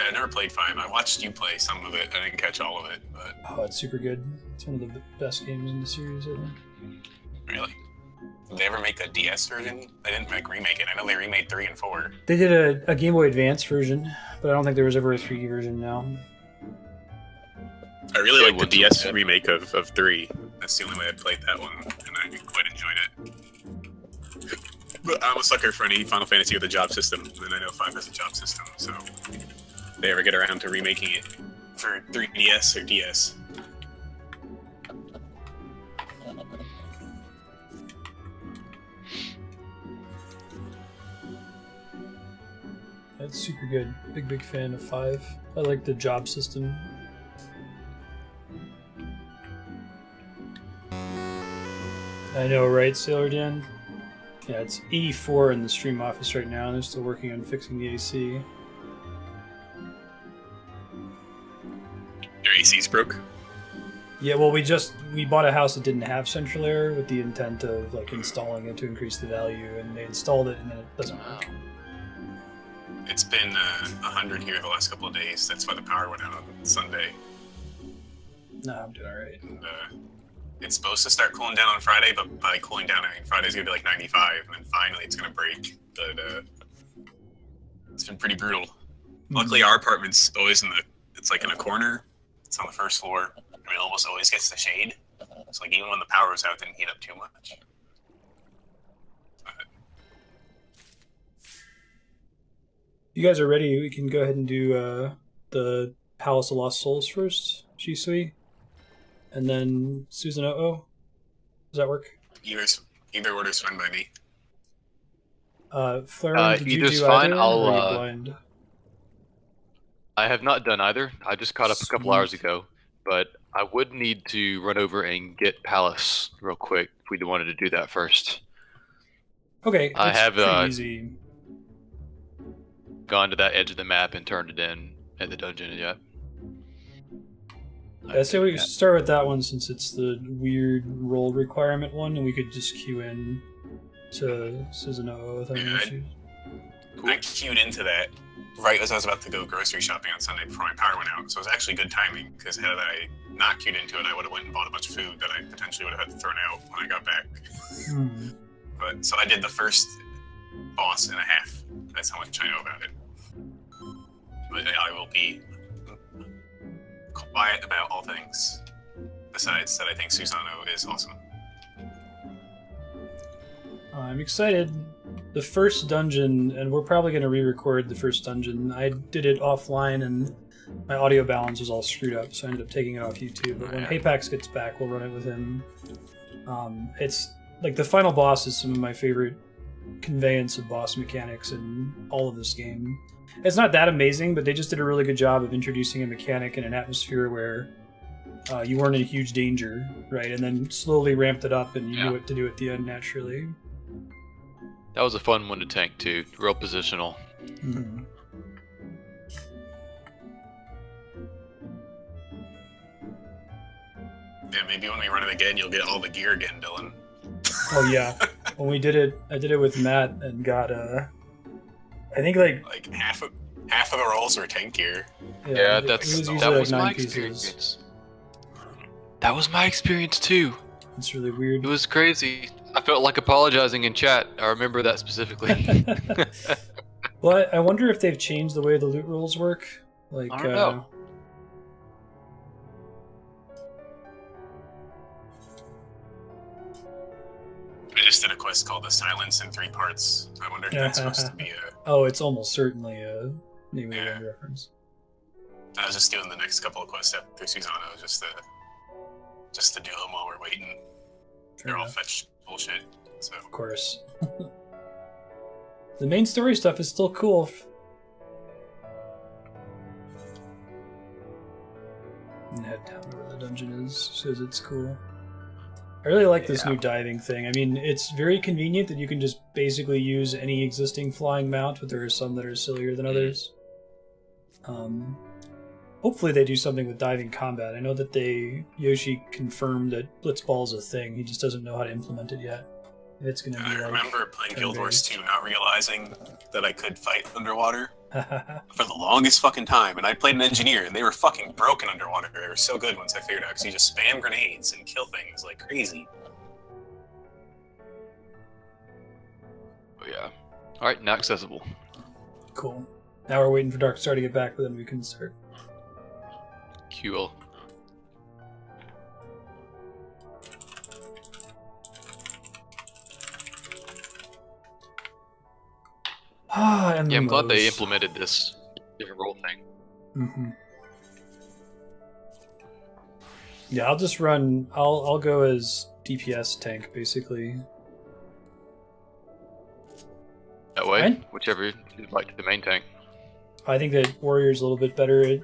I never played 5. I watched you play some of it. I didn't catch all of it, but... Oh, it's super good. It's one of the best games in the series, I think. Really? Did they ever make the DS version? They didn't remake it. I know they remade 3 and 4. They did a Game Boy Advance version, but I don't think there was ever a 3D version now. I really like the DS remake of 3. That's the only way I played that one, and I quite enjoyed it. But I'm a sucker for any Final Fantasy with a job system, and I know 5 has a job system, so if they ever get around to remaking it for 3DS or DS. That's super good. Big fan of 5. I like the job system. I know, right, Sailor Dan? Yeah, it's 84 in the stream office right now, and they're still working on fixing the AC. Your AC's broke? Yeah, well, we bought a house that didn't have central air with the intent of like installing it to increase the value, and they installed it, and then it doesn't work. It's been 100 here the last couple of days. That's why the power went out on Sunday. No, I'm doing alright. And, it's supposed to start cooling down on Friday, but by cooling down, I mean Friday's gonna be like 95, and then finally it's gonna break. But it's been pretty brutal. Luckily, our apartment's always it's like in a corner. It's on the first floor. I mean, it almost always gets the shade. So like even when the power was out, it didn't heat up too much. You guys are ready. We can go ahead and do the Palace of Lost Souls first, Shisui, and then Susano. Does that work? Either order's fine by me. Flaren, did you do fine. either, or are you blind? I have not done either. I just caught up a couple hours ago, but I would need to run over and get Palace real quick if we wanted to do that first. Okay, I have easy. Gone to that edge of the map and turned it in at the dungeon yet. I say we start with that one since it's the weird roll requirement one, and we could just queue in to Susano without any issues. I queued into that right as I was about to go grocery shopping on Sunday before my power went out. So it was actually good timing, because had I not queued into it, I would have went and bought a bunch of food that I potentially would have had to throw out when I got back. But so I did the first boss and a half. That's how much I know about it. But I will be quiet about all things. Besides that, I think Susano is awesome. I'm excited. The first dungeon, and we're probably going to re-record the first dungeon. I did it offline, and my audio balance was all screwed up, so I ended up taking it off YouTube. But when Hapax gets back, we'll run it with him. It's like the final boss is some of my favorite conveyance of boss mechanics in all of this game. It's not that amazing, but they just did a really good job of introducing a mechanic in an atmosphere where you weren't in huge danger, right? And then slowly ramped it up, and you knew what to do at the end naturally. That was a fun one to tank too. Real positional. Mm-hmm. Yeah, maybe when we run it again, you'll get all the gear again, Dylan. Oh yeah, when we did it, I did it with Matt and got I think like half of the rolls were tank gear. Yeah, that was my experience. That was my experience too. It's really weird. It was crazy. I felt like apologizing in chat. I remember that specifically. Well, I wonder if they've changed the way the loot rules work. Like, I don't know. I just did a quest called The Silence in 3 parts. I wonder if that's supposed to be a... Oh, it's almost certainly a name of the game reference. I was just doing the next couple of quests after Susano, just to do them while we're waiting. They're all fetch bullshit, so... Of course. The main story stuff is still cool. And head down to where the dungeon is, says it's cool. I really like this new diving thing. I mean, it's very convenient that you can just basically use any existing flying mount, but there are some that are sillier than others. Hopefully they do something with diving combat. I know that Yoshi confirmed that Blitzball is a thing. He just doesn't know how to implement it yet. It's gonna be I remember playing Guild Wars 2 not realizing that I could fight underwater, for the longest fucking time. And I played an engineer, and they were fucking broken underwater. They were so good once I figured out, because you just spam grenades and kill things like crazy. Oh, yeah. All right, now accessible. Cool. Now we're waiting for Darkstar to get back, but then we can start. Cool. And yeah, I'm glad they implemented this different role thing. Mm-hmm. Yeah, I'll just run. I'll go as DPS tank basically. That way, right? Whichever you'd like to the main tank. I think that Warrior's a little bit better at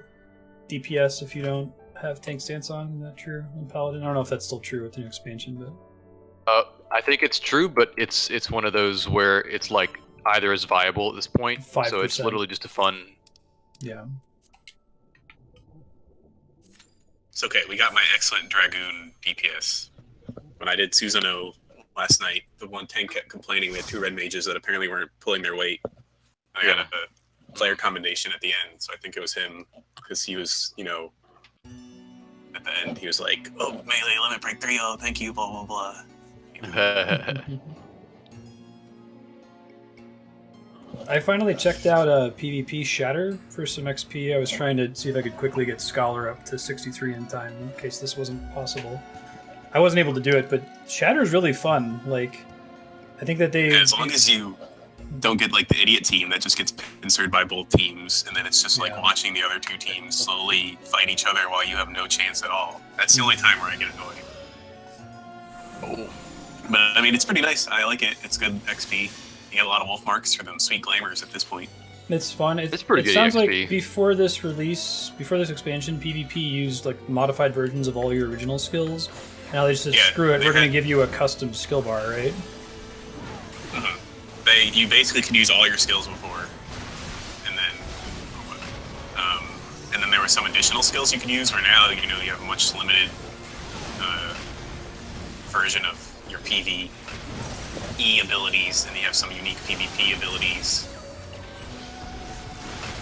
DPS if you don't have tank stance on. Is that true? And Paladin. I don't know if that's still true with the new expansion, but I think it's true, but it's one of those where it's like either is viable at this point. 5%. So it's literally just a fun. Yeah. It's okay. We got my excellent Dragoon DPS. When I did Susano last night, the one tank kept complaining we had 2 red mages that apparently weren't pulling their weight. I got a player commendation at the end, so I think it was him, because he was, you know, at the end he was like, "Oh, melee limit break 3, oh, thank you, blah, blah, blah." You know? I finally checked out PvP Shatter for some XP. I was trying to see if I could quickly get Scholar up to 63 in time, in case this wasn't possible. I wasn't able to do it, but Shatter is really fun. Like, I think that they... Yeah, as long as you don't get, like, the idiot team that just gets pincered by both teams, and then it's just, like, watching the other 2 teams slowly fight each other while you have no chance at all. That's the only time where I get annoyed. Oh. But, I mean, it's pretty nice. I like it. It's good XP. You get a lot of wolf marks for them sweet glamours at this point. It's fun. It's pretty good. It sounds XP. like before this release, before this expansion, PvP used like modified versions of all your original skills. Now they just said, screw it, we're going to give you a custom skill bar, right? Mm-hmm. You basically could use all your skills before, and then there were some additional skills you could use. Where now, you know, you have a much limited version of your PvE abilities, and you have some unique PvP abilities.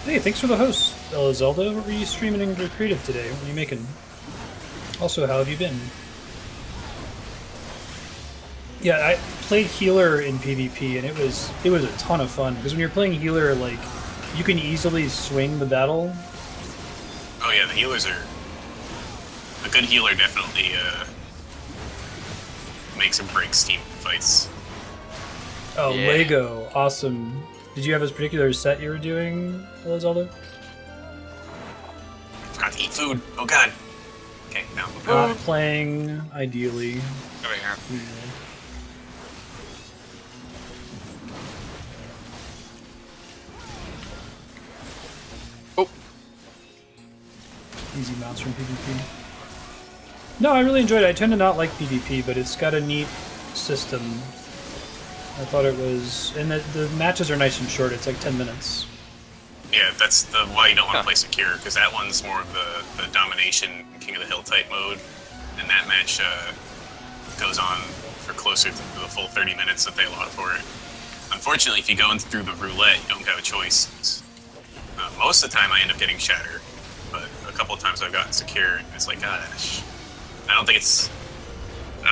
Hey, thanks for the host, Zelda. What were you streaming in your creative today? What were you making? Also, how have you been? Yeah, I played healer in PvP, and it was a ton of fun, because when you're playing healer, like, you can easily swing the battle. Oh yeah, the healers are... A good healer definitely makes or breaks team fights. Oh, Yeah. Lego. Awesome. Did you have a particular set you were doing, Zelda? Forgot to eat food. Oh god. Okay, now. Not playing, ideally. Over here. Yeah. Oh. Easy mounts from PvP. No, I really enjoyed it. I tend to not like PvP, but it's got a neat system. I thought it was... And the matches are nice and short. It's like 10 minutes. Yeah, that's why you don't want to play Secure, because that one's more of the domination King of the Hill type mode, and that match goes on for closer to the full 30 minutes that they allot for it. Unfortunately, if you go in through the roulette, you don't have a choice. Most of the time I end up getting Shatter, but a couple of times I've gotten Secure, and it's like, gosh, I don't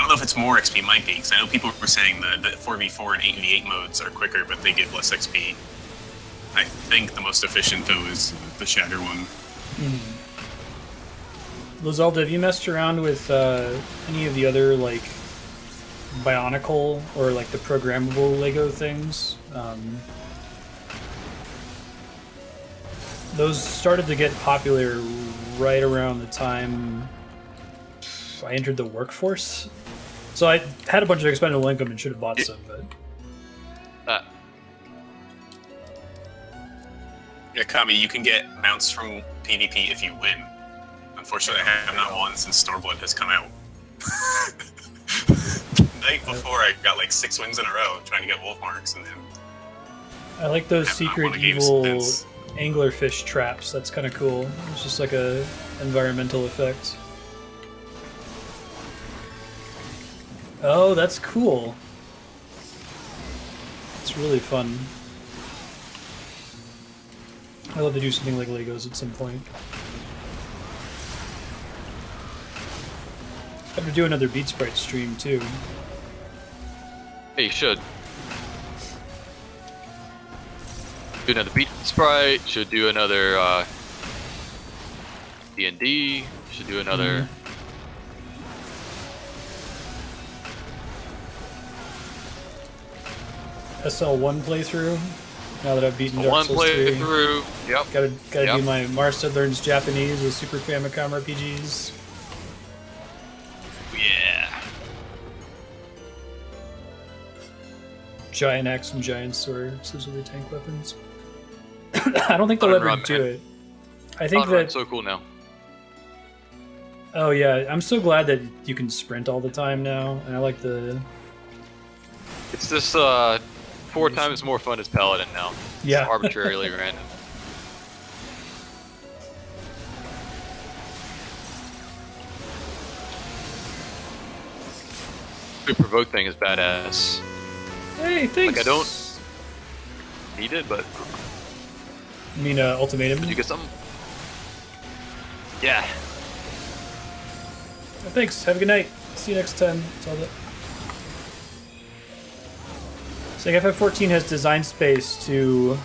know if it's more XP, it might be, because I know people were saying the 4v4 and 8v8 modes are quicker, but they give less XP. I think the most efficient, though, is the Shatter one. Lizalda, have you messed around with any of the other, like, Bionicle or, like, the programmable Lego things? Those started to get popular right around the time I entered the workforce. So I had a bunch of expendable income and should have bought some, but... Yeah, Kami, you can get mounts from PvP if you win. Unfortunately, I have not won since Stormblood has come out. The night before, I got like 6 wins in a row trying to get wolf marks, and then... I like those have not secret won a game evil since. anglerfish traps. That's kind of cool. It's just like a environmental effect. Oh, that's cool. It's really fun. I'd love to do something like Legos at some point. I have to do another Beat Sprite stream too. Hey, you should. Do another Beat Sprite, should do another D&D, should do another... SL1 playthrough. Now that I've beaten Dark One Souls 3. playthrough, yep. Gotta Yep. do my Marstead learns Japanese with Super Famicom RPGs. Yeah. Giant axe and giant sword, scissor tank weapons. I don't think they'll ever Run, do man. it. I think Outrun's that. so cool now. Oh yeah, I'm so glad that you can sprint all the time now, and I like the. It's just 4 times more fun as Paladin now. It's Yeah. arbitrarily random. The provoke thing is badass. Hey, thanks. Like, I don't need it, but You mean ultimatum? did you get something? Yeah. Thanks. Have a good night. See you next time. That's all that. So FF14 has design space to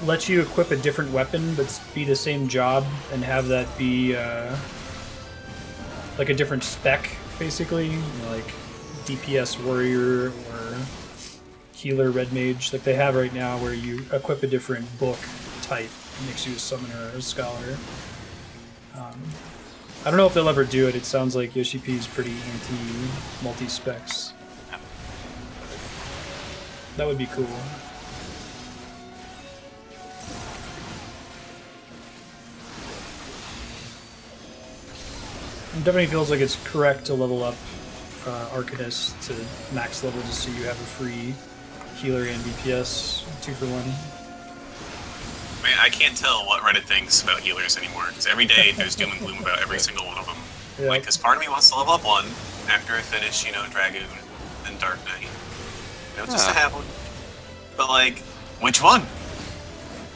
let you equip a different weapon, but be the same job, and have that be like a different spec, basically, you know, like DPS warrior or healer red mage, like they have right now, where you equip a different book type, it makes you a summoner or a scholar. I don't know if they'll ever do it. It sounds like Yoshi P's pretty anti-multi-specs. That would be cool. It definitely feels like it's correct to level up Arcanist to max level just so you have a free healer and DPS 2-for-1. Man, I can't tell what Reddit thinks about healers anymore, because every day there's doom and gloom about every single one of them. Yeah. Like, because part of me wants to level up one after I finish, Dragoon and Dark Knight. Just to have one. But, like, which one?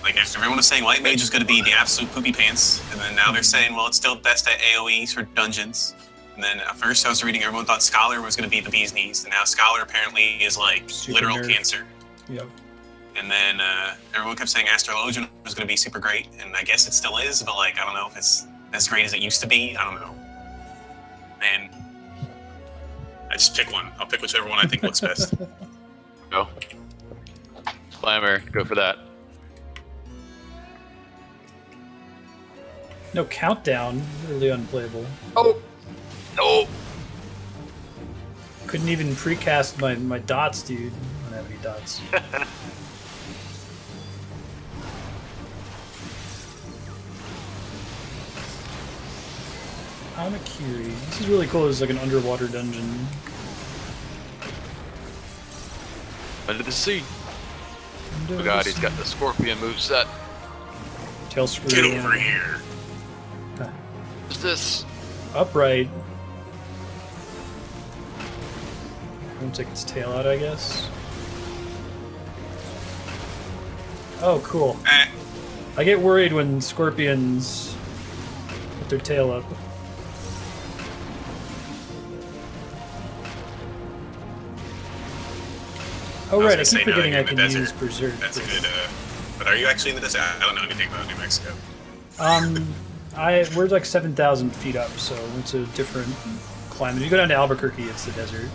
Like, everyone was saying White Mage is going to be the absolute poopy pants, and then now they're saying, well, it's still best at AoEs for dungeons. And then at first I was reading, everyone thought Scholar was going to be the bee's knees, and now Scholar apparently is, like, Super literal nerd. cancer. Yep. And then everyone kept saying Astrologian was going to be super great, and I guess it still is, but, like, I don't know if it's as great as it used to be. I don't know. Man, I just pick one. I'll pick whichever one I think looks best. Go. Slammer, go for that. No countdown, really unplayable. Oh! No! Couldn't even precast my dots, dude. I don't have any dots. Hamakiri. This is really cool. It's like an underwater dungeon. Under the sea. Oh god, he's got the scorpion moveset. Tail screw. Get over here. What's this? Upright. Won't take its tail out, I guess. Oh, cool. I get worried when scorpions put their tail up. Oh right, I keep forgetting I can use Berserk. That's good. But are you actually in the desert? I don't know anything about New Mexico. We're like 7,000 feet up, so it's a different climate. If you go down to Albuquerque, it's the desert.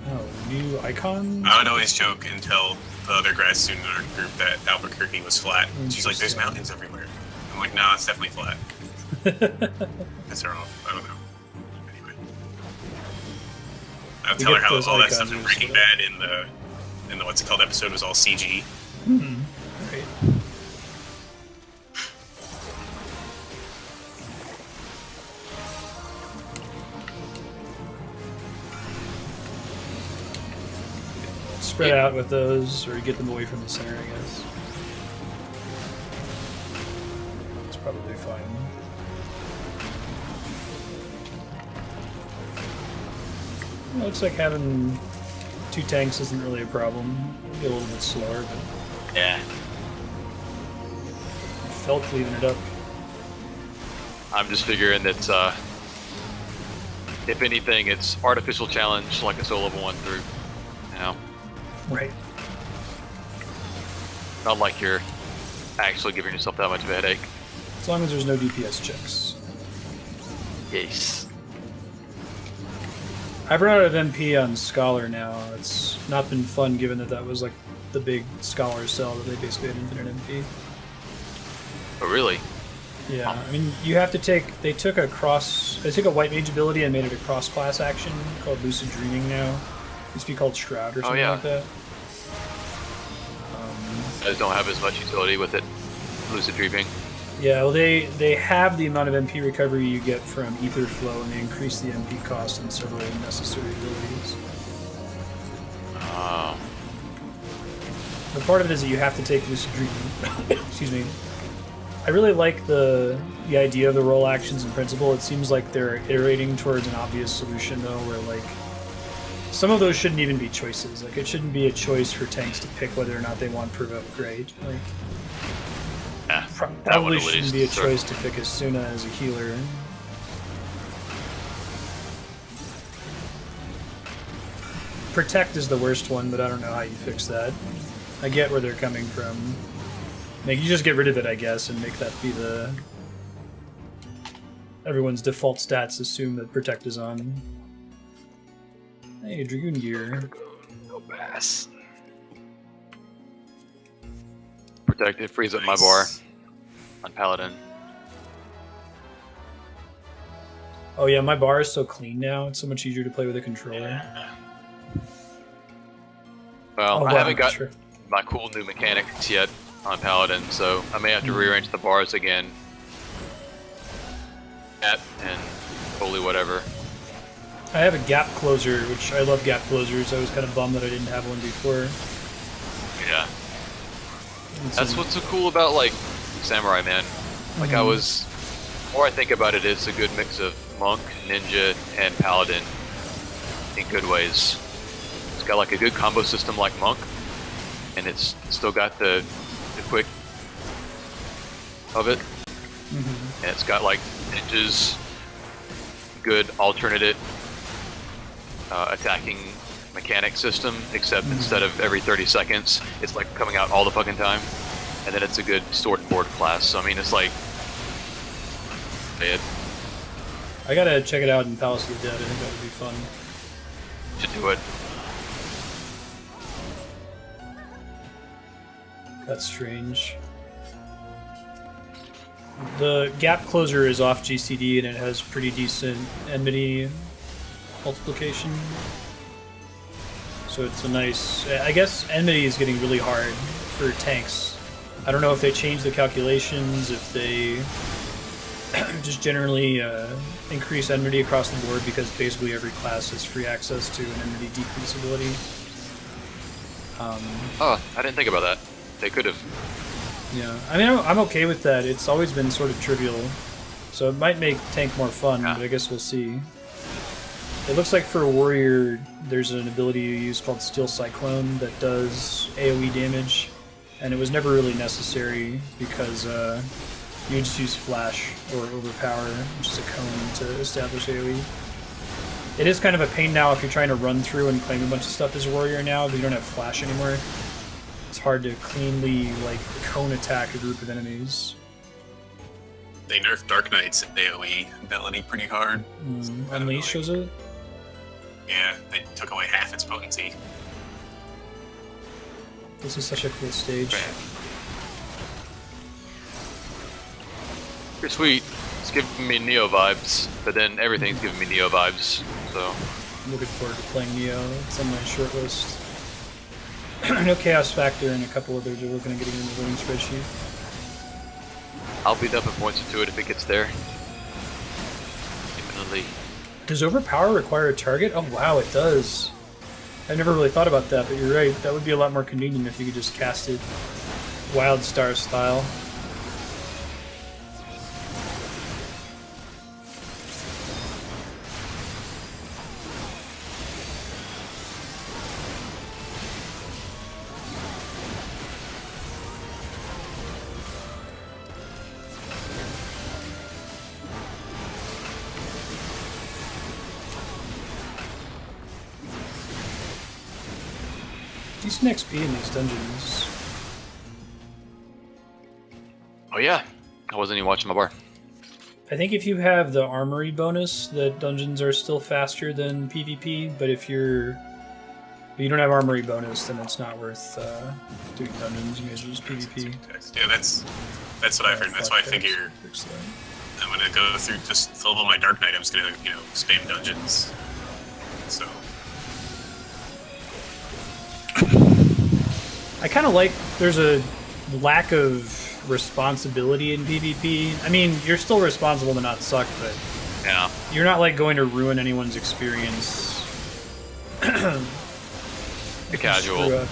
Oh, new icon? I would always joke and tell the other grad student in our group that Albuquerque was flat. She's like, "There's mountains everywhere." I'm like, "No, it's definitely flat." Piss her off. I don't know. Anyway, I'll tell her how all that stuff in Breaking Bad in the what's it called episode was all CG. Hmm. Great. Spread out with those, or get them away from the center, I guess. It's probably fine. It looks like having 2 tanks isn't really a problem. It'll be a little bit slower, but Yeah. felt cleaving it up. I'm just figuring that if anything, it's artificial challenge like a soul level 1 through, you know? Right. Not like you're actually giving yourself that much of a headache. As long as there's no DPS checks. Yes. I've run out of MP on Scholar now. It's not been fun given that that was like the big Scholar cell that they basically had infinite MP. Oh, really? Yeah, I mean, you have to take... They took a White Mage ability and made it a cross-class action called Lucid Dreaming now. It used to be called Shroud or something like that. I just don't have as much utility with it. Lucid Dreaming. Yeah, well, they have the amount of MP recovery you get from Ether Flow, and they increase the MP cost on several necessary abilities. Oh. But part of it is that you have to take Lucid Dreaming. Excuse me. I really like the idea of the role actions in principle. It seems like they're iterating towards an obvious solution, though, where, like, some of those shouldn't even be choices. Like, it shouldn't be a choice for tanks to pick whether or not they want Provoke Grade. Like, Yeah, probably shouldn't be a choice to pick Asuna as a healer. Protect is the worst one, but I don't know how you fix that. I get where they're coming from. Like, you just get rid of it, I guess, and make that be the... Everyone's default stats assume that Protect is on. Hey, Dragoon Gear. No pass. Protect it, frees up my bar on Paladin. Oh yeah, my bar is so clean now. It's so much easier to play with a controller. Well, Oh, I wow, haven't got sure. my cool new mechanics yet on Paladin, so I may have to rearrange the bars again. And holy whatever. I have a gap closer, which I love gap closers. I was kind of bummed that I didn't have one before. Yeah. That's what's so cool about, like, Samurai, man. Like, the more I think about it, it's a good mix of Monk, Ninja, and Paladin in good ways. It's got, like, a good combo system like Monk, and it's still got the quick of it. And it's got, like, Ninja's good alternative attacking mechanic system, except instead of every 30 seconds, it's like coming out all the fucking time. And then it's a good sword and board class. So I mean, it's like, I gotta check it out in Palace of the Dead. I think that would be fun. should do it. That's strange. The gap closer is off GCD and it has pretty decent enmity multiplication. So it's a nice... I guess enmity is getting really hard for tanks. I don't know if they change the calculations, if they just generally increase enmity across the board, because basically every class has free access to an enmity decrease ability. Oh, I didn't think about that. They could have. Yeah, I mean, I'm okay with that. It's always been sort of trivial, so it might make tank more fun, but I guess we'll see. It looks like for a warrior, there's an ability you use called Steel Cyclone that does AoE damage, and it was never really necessary because you just use Flash or Overpower, which is a cone, to establish AoE. It is kind of a pain now if you're trying to run through and claim a bunch of stuff as a warrior now, but you don't have Flash anymore. It's hard to cleanly, like, cone attack a group of enemies. They nerfed Dark Knight's AoE ability pretty hard. Unleash, was it? Yeah, they took away half its potency. This is such a cool stage. You're sweet. It's giving me Neo vibes, but then everything's giving me Neo vibes, so... I'm looking forward to playing Neo. It's on my short list. I know Chaos Factor and a couple others are looking at getting in the winning spreadsheet. I'll be up and points to it if it gets there. Definitely. Does Overpower require a target? Oh wow, it does. I never really thought about that, but you're right. That would be a lot more convenient if you could just cast it Wildstar style. Decent XP in these dungeons. Oh yeah, I wasn't even watching my bar. I think if you have the armory bonus, that dungeons are still faster than PvP, but if you don't have armory bonus, then it's not worth doing dungeons. You guys just PvP. Yeah, that's what I've heard. That's why I figure I'm gonna go through just to level my Dark Knight. I'm just gonna spam dungeons. So I kind of like there's a lack of responsibility in PvP. I mean, you're still responsible to not suck, but yeah, you're not like going to ruin anyone's experience. The casual. Yeah.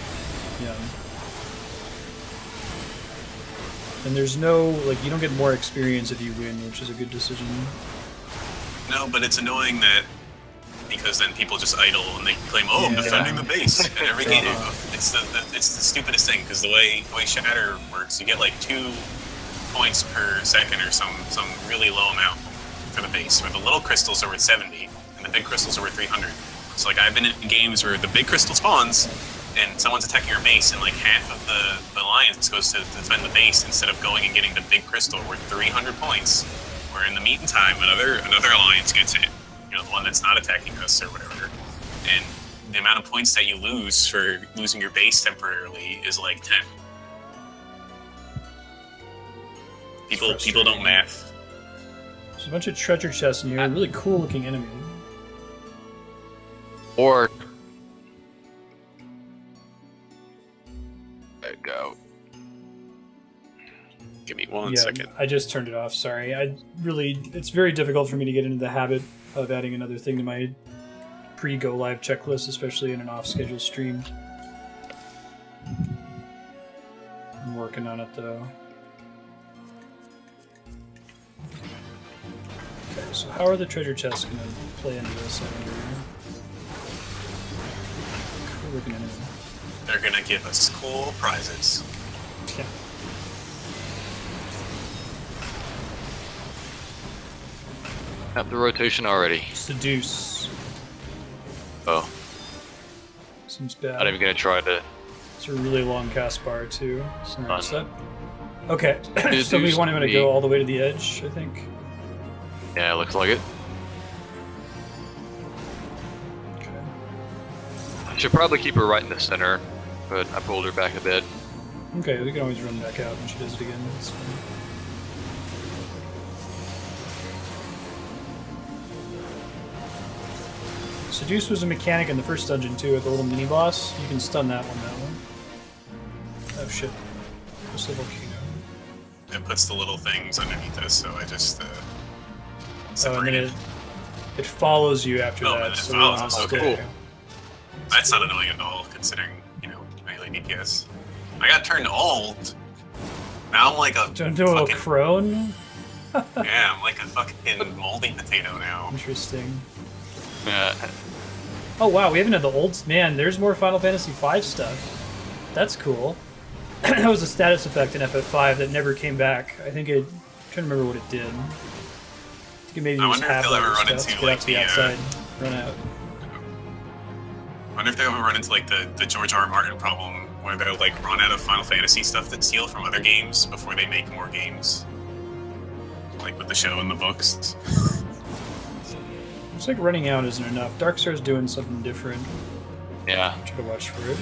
And there's no you don't get more experience if you win, which is a good decision. no, but it's annoying that because then people just idle and they claim, "Oh, I'm defending the base." And every game, it's the stupidest thing because the way Shatter works, you get like 2 points per second or some really low amount for the base, where the little crystals are worth 70 and the big crystals are worth 300. So I've been in games where the big crystal spawns and someone's attacking your base, and half of the alliance goes to defend the base instead of going and getting the big crystal worth 300 points. Where in the meantime, another alliance gets it. The one that's not attacking us or whatever, and the amount of points that you lose for losing your base temporarily is like 10. People don't math. There's a bunch of treasure chests in here. A really cool looking enemy. Or there you go. Give me one second. I just turned it off. Sorry. It's very difficult for me to get into the habit of adding another thing to my pre-go live checklist, especially in an off-schedule stream. I'm working on it though. Okay, so how are the treasure chests going to play into this? Cool looking enemy. They're gonna give us cool prizes. Yeah. Have the rotation already. Seduce. Oh. Seems bad. Not even gonna try to. It's a really long cast bar too. So okay. So we want him to go all the way to the edge, I think. Yeah, it looks like it. Okay. I should probably keep her right in the center, but I pulled her back a bit. Okay, we can always run back out when she does it again. That's fine. Seduce was a mechanic in the first dungeon too, with the little mini boss. You can stun that one. Oh shit. What's the volcano? It puts the little things underneath us, so I just Oh, and then separated. it follows you after that. And it So follows we're us. on Oh, stay. cool. That's not annoying at all, considering, melee DPS. I got turned old. Now I'm like a Don't do a fucking... crone? Yeah, I'm like a fucking moldy potato now. Interesting. Yeah. Oh wow, we haven't had the old... Man, there's more Final Fantasy V stuff. That's cool. That was a status effect in FF5 that never came back. I think it... I'm trying to remember what it did. I think it maybe I just wonder if half they'll ever of run stuff, into, get out to the outside, run out. I wonder if they ever run into the George R. R. Martin problem where they'll run out of Final Fantasy stuff to steal from other games before they make more games. Like with the show and the books. Looks like running out isn't enough. Darkstar's doing something different. Yeah. Try to watch for it.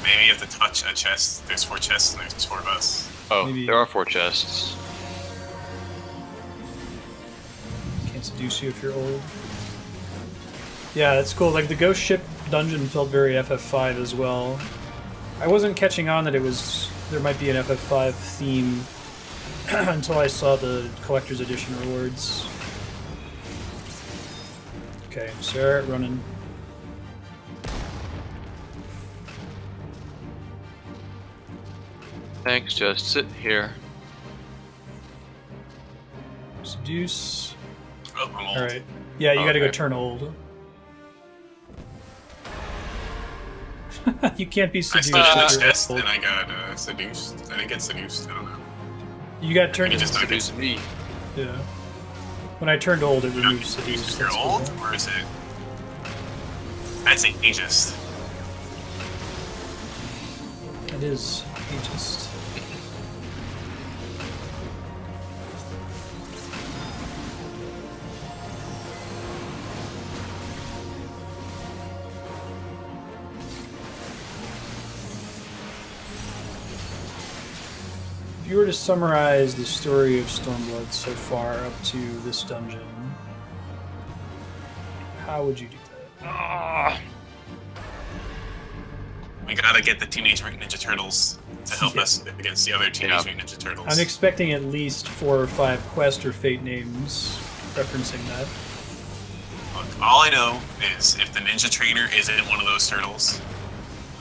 Maybe you have to touch a chest. There's 4 chests and there's 4 of us. Oh, Maybe- there are 4 chests. Can't seduce you if you're old. Yeah, that's cool. Like the ghost ship dungeon felt very FF5 as well. I wasn't catching on that there might be an FF5 theme until I saw the collector's edition rewards. Okay, start running. Thanks, just sit here. Seduce. Oh, I'm old. Alright. Yeah, you gotta go Okay. turn old. You can't be I seduced stood in the if you're chest old. and I got seduced. I didn't get seduced. I don't know. You got turned You just into Seduce me. Yeah. When I turned old, it removed Seduced seduce. if you're That's old, cool. or is it? That's ageist. It is ageist. If you were to summarize the story of Stormblood so far up to this dungeon, how would you do that? We gotta get the Teenage Mutant Ninja Turtles to help us against the other Teenage Mutant Ninja Turtles. I'm expecting at least 4 or 5 quest or fate names referencing that. Look, all I know is if the Ninja Trainer isn't one of those turtles,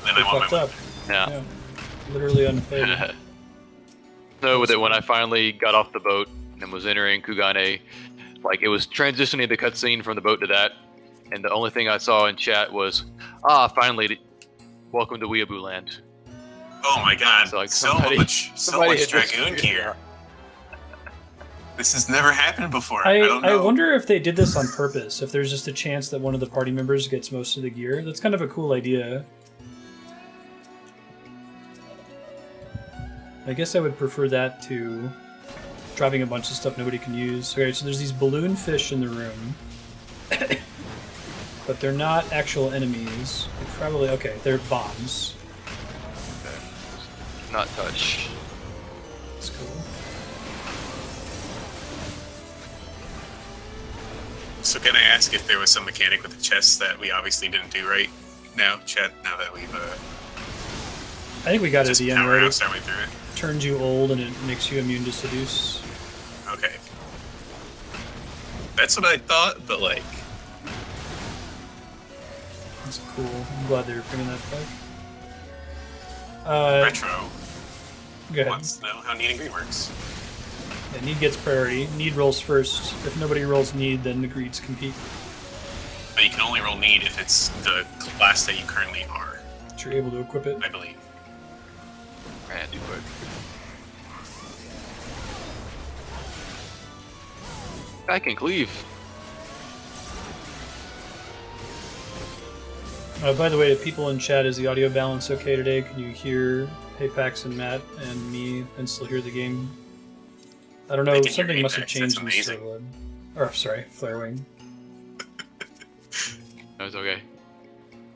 then I want Fucked my up. Yeah. Literally unplayable. No, with it, when I finally got off the boat and was entering Kugane, like, it was transitioning the cutscene from the boat to that, and the only thing I saw in chat was, finally, welcome to Weeaboo Land. Oh my god, So, like, so somebody much had just- Dragoon gear. This has never happened before. I don't know. wonder if they did this on purpose, if there's just a chance that one of the party members gets most of the gear. That's kind of a cool idea. I guess I would prefer that to dropping a bunch of stuff nobody can use. Okay, so there's these balloon fish in the room. But they're not actual enemies. They're probably... Okay, they're bombs. Not touch. That's cool. So can I ask if there was some mechanic with the chests that we obviously didn't do right now, Chet, now that we've I think we got it at just the end, power right? housed our way through it? Turns you old and it makes you immune to seduce. Okay. That's what I thought, but like... That's cool. I'm glad they're bringing that back. Retro Go ahead. wants to know how Need and Greed works. Yeah, need gets priority. Need rolls first. If nobody rolls need, then the greeds compete. But you can only roll Need if it's the class that you currently are, But you're able to equip it. I believe. Ran too quick. I can cleave. By the way, to people in chat, is the audio balance okay today? Can you hear Apex and Matt and me and still hear the game? I don't know, I can hear something must have Apex, changed that's in amazing. Stormblood. Or, sorry, Flarewing. That was okay.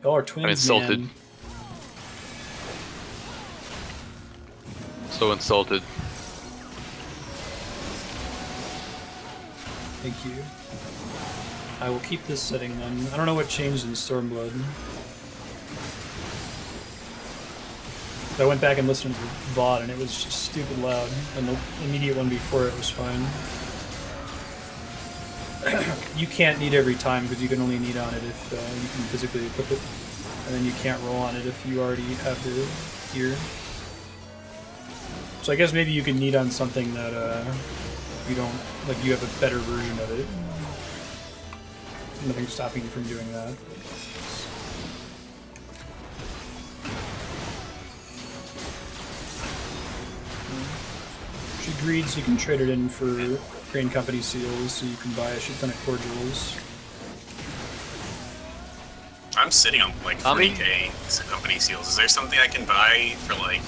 Y'all are twins, I'm insulted. man. So insulted. Thank you. I will keep this setting then. I don't know what changed in Stormblood. I went back and listened to the VOD and it was just stupid loud, and the immediate one before it was fine. You can't need every time because you can only need on it if you can physically equip it, and then you can't roll on it if you already have the gear. So I guess maybe you can need on something that you don't, like you have a better version of it. Nothing's stopping you from doing that. She greeds, you can trade it in for Crane Company seals, so you can buy a shit ton of cordials. I'm sitting on like I mean- 40k company seals. Is there something I can buy for like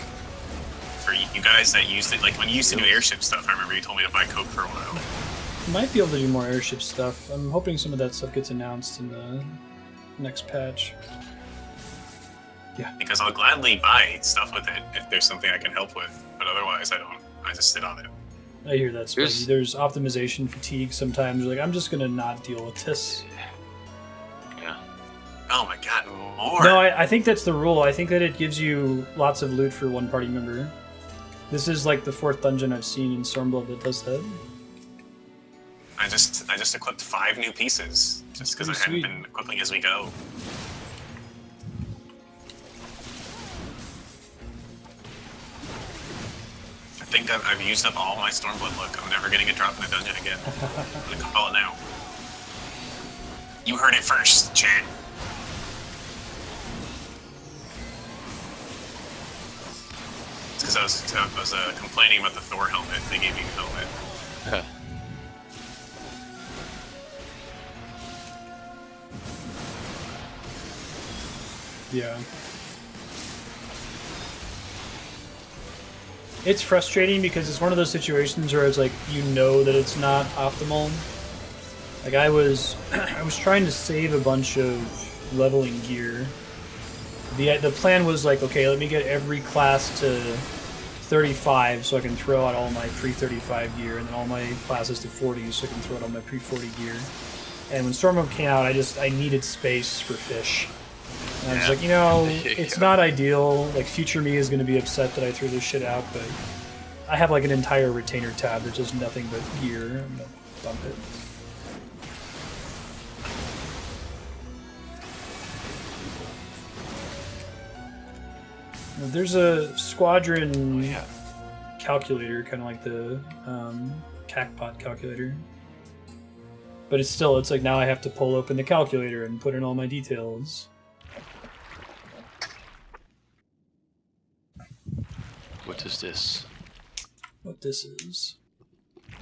for you guys that used it? Like when you used to do airship stuff, I remember you told me to buy Coke for a while. You might be able to do more airship stuff. I'm hoping some of that stuff gets announced in the next patch. Because I'll gladly buy stuff with it if there's something I can help with, but otherwise I don't. I just sit on it. I hear that, Spuddy. Here's- There's optimization fatigue sometimes. You're like, I'm just gonna not deal with this. Yeah. Oh my god, more! No, I think that's the rule. I think that it gives you lots of loot for one party member. This is like the 4th dungeon I've seen in Stormblood that does that. I just equipped 5 new pieces just because I Pretty hadn't sweet. been equipping as we go. I think I've used up all my Stormblood look. I'm never getting a drop in a dungeon again. I'm gonna call it now. You heard it first, chat. It's because I was complaining about the Thor helmet. They gave me a helmet. Yeah. It's frustrating because it's one of those situations where it's like you know that it's not optimal. Like I was trying to save a bunch of leveling gear. The plan was like, okay, let me get every class to 35 so I can throw out all my pre-35 gear, and then all my classes to 40 so I can throw out all my pre-40 gear. And when Stormblood came out, I needed space for fish. And I was like, you know, it's not ideal. Like, future me is going to be upset that I threw this shit out, but I have like an entire retainer tab that's just nothing but gear. I'm going to dump it. There's a squadron calculator, kind of like the Cacpot calculator. But it's like now I have to pull open the calculator and put in all my details. What is this? What this is?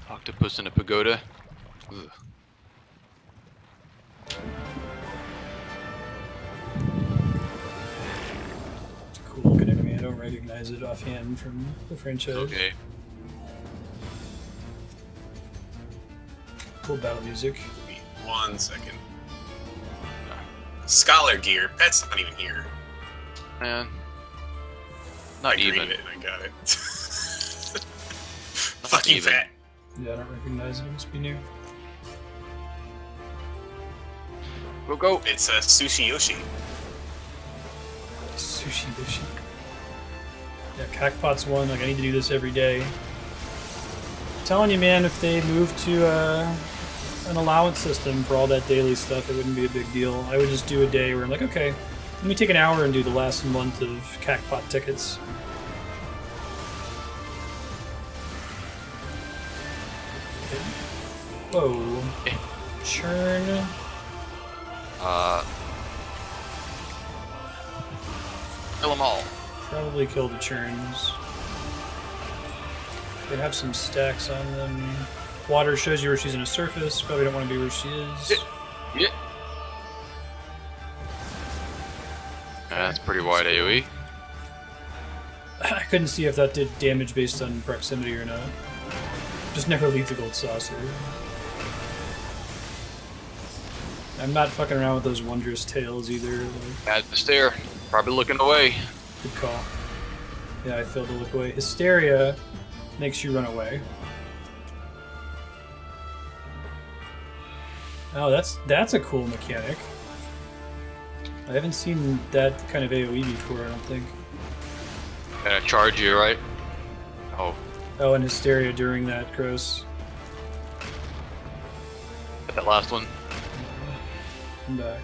Octopus in a pagoda? Ugh. It's a cool looking enemy. I don't recognize it offhand from the franchise. Okay. Cool battle music. Give me 1 second. Scholar gear. That's not even here. Man. Not I even. greened it and I got it. Fucking even. fat. Yeah, I don't recognize it. It must be new. Go. It's a Sushi Yoshi. Sushi Yoshi. Yeah, Cacpot's one. Like, I need to do this every day. I'm telling you, man, if they move to an allowance system for all that daily stuff, it wouldn't be a big deal. I would just do a day where I'm like, okay, let me take an hour and do the last month of Cacpot tickets. Whoa. Churn. Kill them all. Probably kill the churns. They have some stacks on them. Water shows you where she's in a surface. Probably don't want to be where she is. Yeah. That's pretty wide AoE. I couldn't see if that did damage based on proximity or not. Just never leave the gold saucer. I'm not fucking around with those wondrous tails either. Like, At the stair. Probably looking away. good call. Yeah, I failed to look away. Hysteria makes you run away. Oh, that's a cool mechanic. I haven't seen that kind of AoE before, I don't think. Gonna charge you, right? Oh, Oh, and Hysteria during that, gross. that last one. I'm back.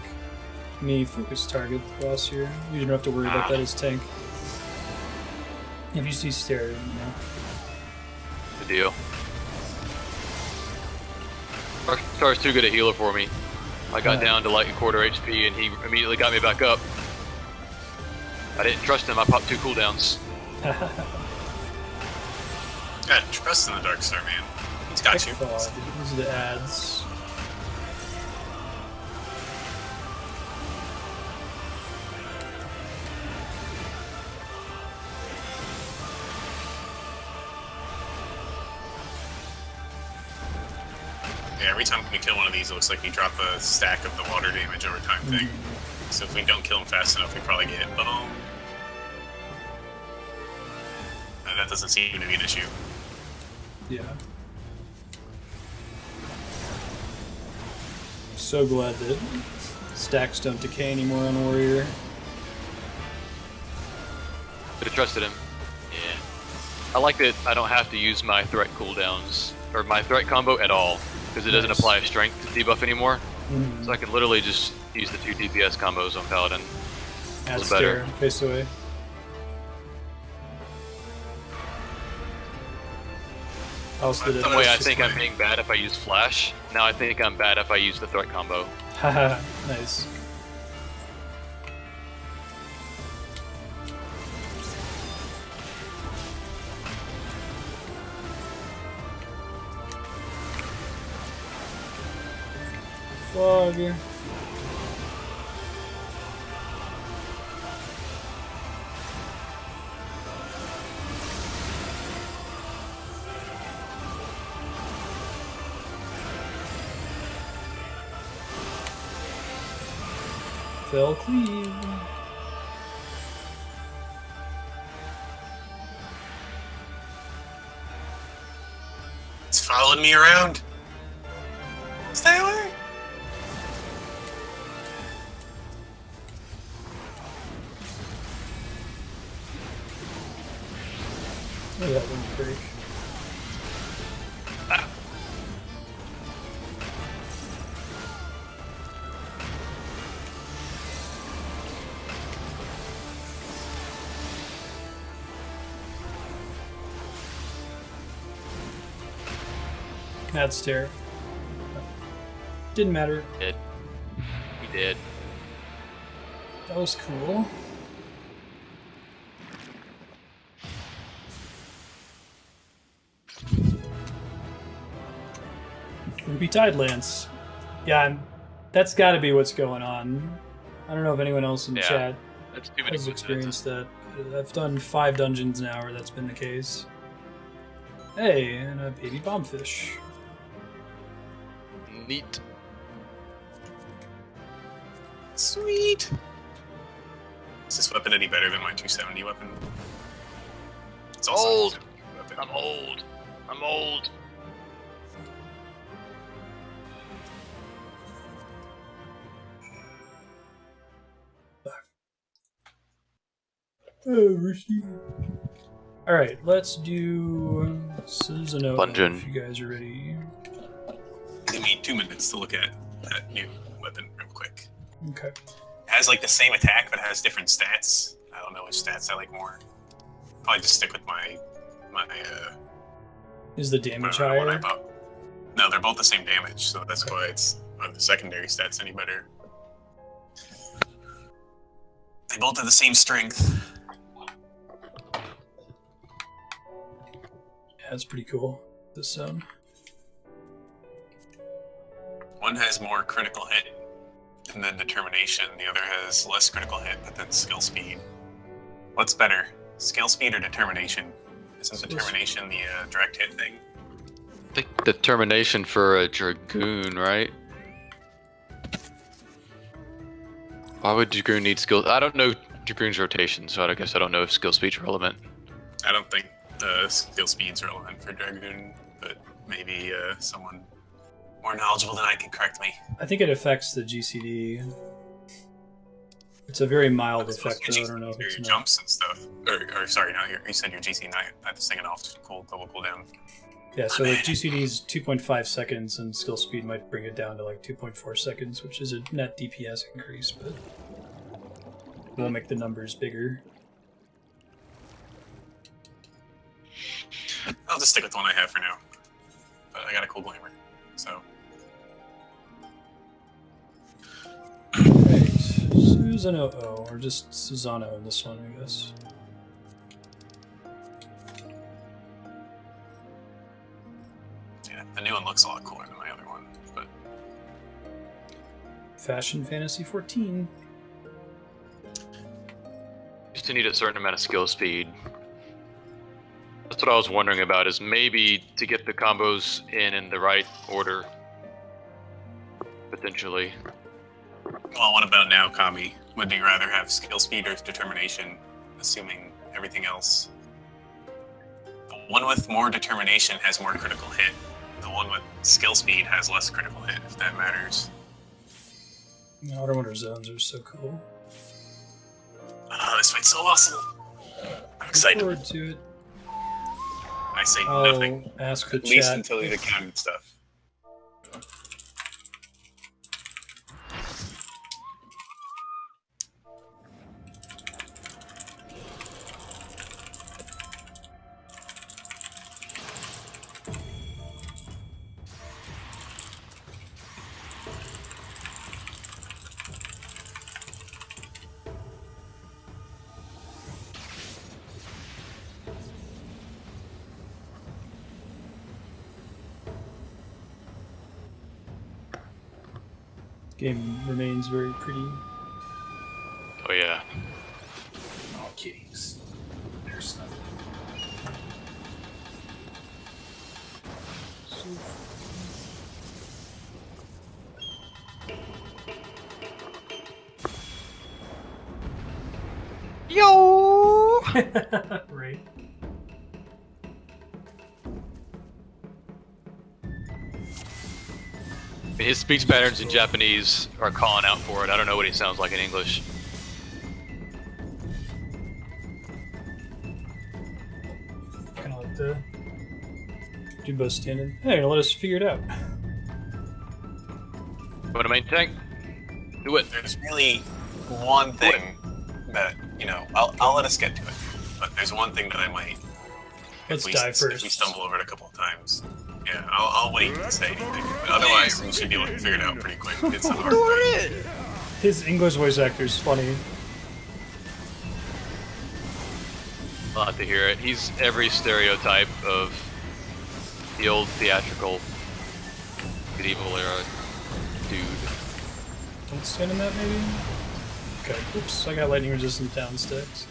Me focus target the boss here. You don't have to worry about that as tank. If you see Hysteria, you know. Good deal. Star's too good a healer for me. I got down to like a quarter HP and he immediately got me back up. I didn't trust him, I popped 2 cooldowns. God, trust in the Dark Star, man. He's got you. These are the ads. Yeah, every time we kill one of these, it looks like we drop a stack of the water damage over time thing. So if we don't kill him fast enough, we probably get boned. And that doesn't seem to be an issue. Yeah. So glad that stacks don't decay anymore on Warrior. Could have trusted him. Yeah. I like that I don't have to use my threat cooldowns, or my threat combo at all, because it doesn't Nice. apply a strength debuff anymore. Mm. So I can literally just use the 2 DPS combos on Paladin. Add Feels better. stare, face away. Also did it. Some way I just think I'm like- being bad if I use Flash. Now I think I'm bad if I use the threat combo. Haha, nice. Fog. Fell cleave. It's following me around. Stay away. Look at that wind break. Mad stare. Didn't matter. He did. That was cool. Ruby Tidelance. Yeah, that's got to be what's going on. I don't know if anyone else in chat That's too many has experienced that. I've done 5 dungeons now where that's been the case. Hey, and a baby bombfish. Neat. Sweet. Is this weapon any better than my 270 weapon? It's also Old. a 270 weapon. I'm old. I'm old. Alright, let's do Susano Dungeon. if you guys are ready. Give me 2 minutes to look at that new weapon real quick. Okay. It has like the same attack, but has different stats. I don't know which stats I like more. Probably just stick with my Is the damage one I higher? bought. No, they're both the same damage, so that's why it's the secondary stats any better. They both have the same strength. Yeah, that's pretty cool. This One has more critical hit and then determination. The other has less critical hit, but then skill speed. What's better, skill speed or determination? Isn't determination the direct hit thing? I think determination for a Dragoon, right? Why would Dragoon need skill? I don't know Dragoon's rotation, so I guess I don't know if skill speed's relevant. I don't think skill speed's relevant for Dragoon, but maybe someone more knowledgeable than I can correct me. I think it affects the GCD. It's a very mild effect, though. I don't know if your it's enough. jumps and stuff. Or sorry, no, you said your GC. I was thinking off double cooldown. Yeah, so like GCD is 2.5 seconds, and skill speed might bring it down to like 2.4 seconds, which is a net DPS increase, but it will make the numbers bigger. I'll just stick with the one I have for now. But I got a cool glamour, so. Right, Susano, or just Susano in this one, I guess. Yeah, the new one looks a lot cooler than my other one, but. Fashion Fantasy 14. Used to need a certain amount of skill speed. That's what I was wondering about, is maybe to get the combos in the right order. Potentially. Well, what about now, Kami? Would you rather have skill speed or determination, assuming everything else? The one with more determination has more critical hit. The one with skill speed has less critical hit, if that matters. Outer Wonder Zones are so cool. Oh, this fight's so awesome! I'm excited. Look forward to it. I say I'll nothing. ask the At least chat. until the counted stuff. Game remains very pretty. Oh yeah. Oh, kitties. There's nothing. Yo! Right. His speech patterns in Japanese are calling out for it. I don't know what he sounds like in English. Kind of like the Jimbo standing. Hey, gonna let us figure it out. Want to main tank? Do it. There's really one thing that, you know, I'll let us get to it. But there's one thing that I might... Let's die first. If we stumble over it a couple of times. Yeah, I'll wait to say anything. But otherwise, we should be able to figure it out pretty quick. It's a hard fight. His English voice actor is funny. I'll have to hear it. He's every stereotype of the old theatrical medieval era dude. Don't stand in that, maybe? Okay, oops, I got lightning resistant down sticks.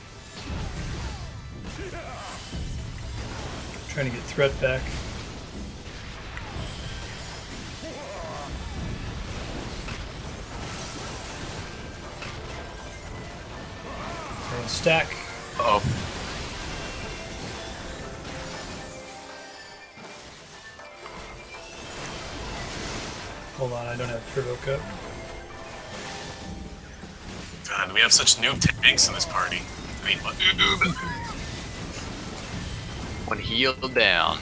Trying to get threat back. Throwing stack. Uh-oh. Hold on, I don't have provoke up. God, we have such new tanks in this party. I mean, what? One heal down.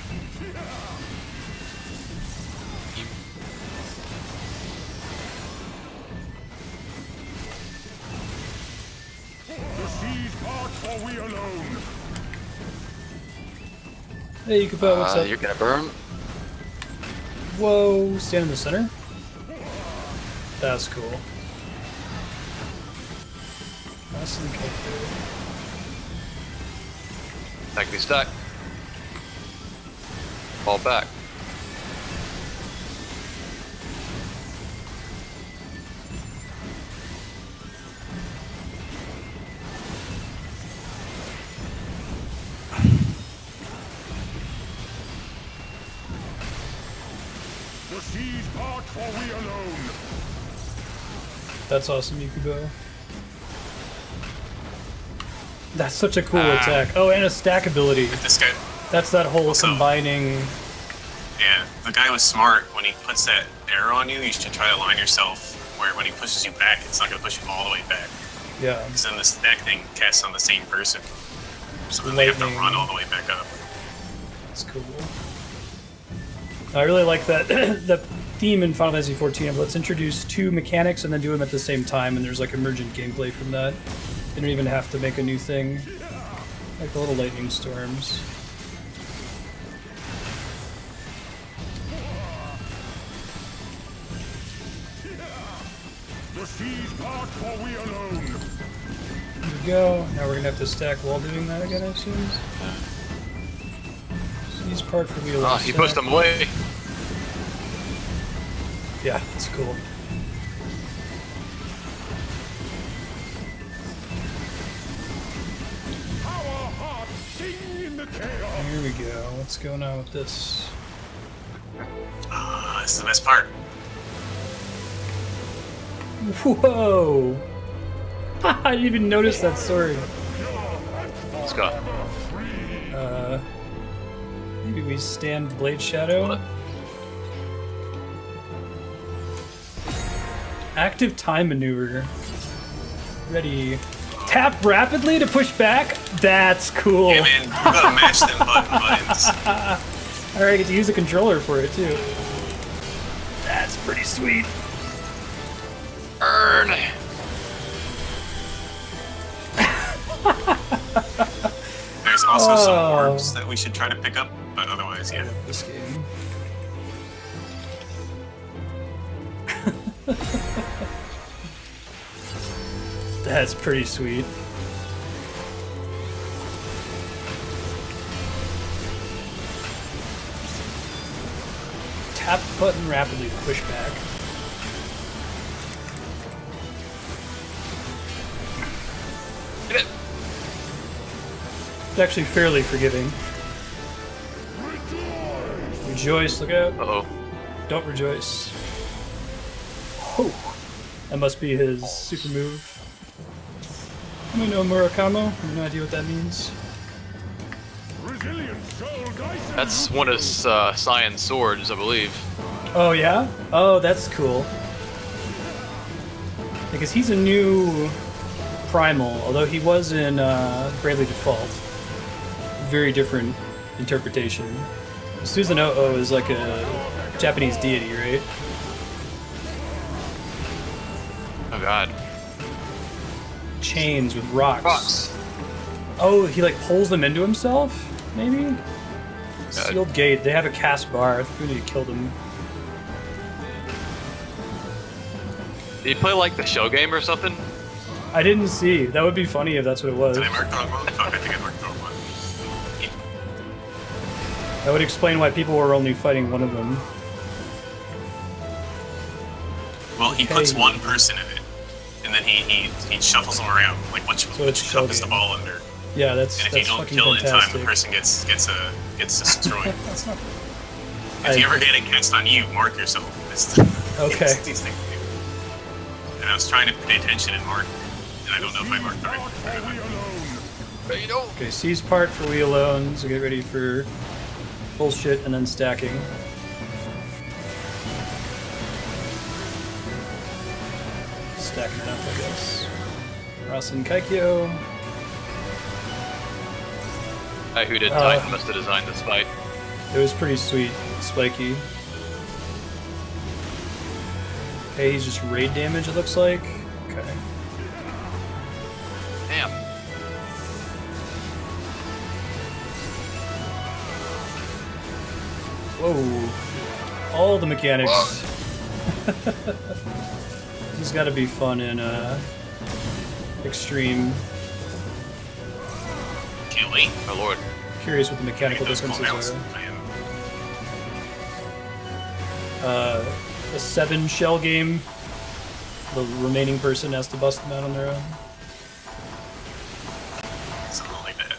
Hey, you can put what's up? You're gonna burn. Whoa, stand in the center? That's cool. Nice and through. Stack me stack. Fall back. The seas part for we alone. That's awesome, Yukubo. That's such a cool attack. Oh, and a stack ability. If this guy... That's that whole Also- combining... Yeah, the guy was smart. When he puts that arrow on you, you should try to line yourself where when he pushes you back, it's not going to push you all the way back. Yeah. Because then the stack thing casts on the same person. So then they have to Lightning. run all the way back up. That's cool. I really like that the theme in Final Fantasy XIV of let's introduce two mechanics and then do them at the same time, and there's like emergent gameplay from that. You don't even have to make a new thing. Like the little lightning storms. The seas part for we alone. There we go. Now we're gonna have to stack while doing that again, I assume. He's part for wheel. He pushed him away. Yeah, that's cool. Our hearts sing in the chaos. Here we go. What's going on with this? This is the best part. Whoa! I didn't even notice that sword. Let's go. Maybe we stand Blade Shadow. What? Active time maneuver. Ready. Tap rapidly to push back? That's cool. Yeah, man, you gotta match them buttons. Alright, I get to use a controller for it too. That's pretty sweet. Earn. There's also some orbs that we should try to pick up, but otherwise, yeah. This game. That's pretty sweet. Tap the button rapidly to push back. Get it. It's actually fairly forgiving. Rejoice, look out. Uh-oh. Don't rejoice. Oh, that must be his super move. Let me know Murakamo. I have no idea what that means. Resilient souls, I say. That's one of Cyan's swords, I believe. Oh yeah? Oh, that's cool. Because he's a new primal, although he was in Bravely Default. Very different interpretation. Susano is like a Japanese deity, right? Oh god. Chains with rocks. Rocks. Oh, he like pulls them into himself? Maybe? Sealed gate. They have a cast bar. I think we need to kill them. Did he play like the shell game or something? I didn't see. That would be funny if that's what it was. Did I mark the wrong one? Fuck, I think I marked the wrong one. That would explain why people were only fighting one of them. Well, he puts one person in it, and then he shuffles them around. Like which it's cup is the game. ball under? Yeah, that's And if you don't fucking kill it in time, fantastic. the person gets destroyed. That's not... If you ever get it cast on you, mark yourself. It's the, Okay. it's these things. And I was trying to pay attention and mark, and I don't know if I marked the right one. Okay, seize part for we alone, so get ready for bullshit and then stacking. Stacking it up, I guess. Rasen Kaikyo. Guy who did Titan must have designed this fight. It was pretty sweet, spiky. Okay, he's just raid damage, it looks like. Okay. Damn. Whoa. All the mechanics. This has got to be fun in Extreme. Can't wait. My lord. Curious what the mechanical Those cool differences mounts, are. man. A 7 shell game. The remaining person has to bust them out on their own. Something like that.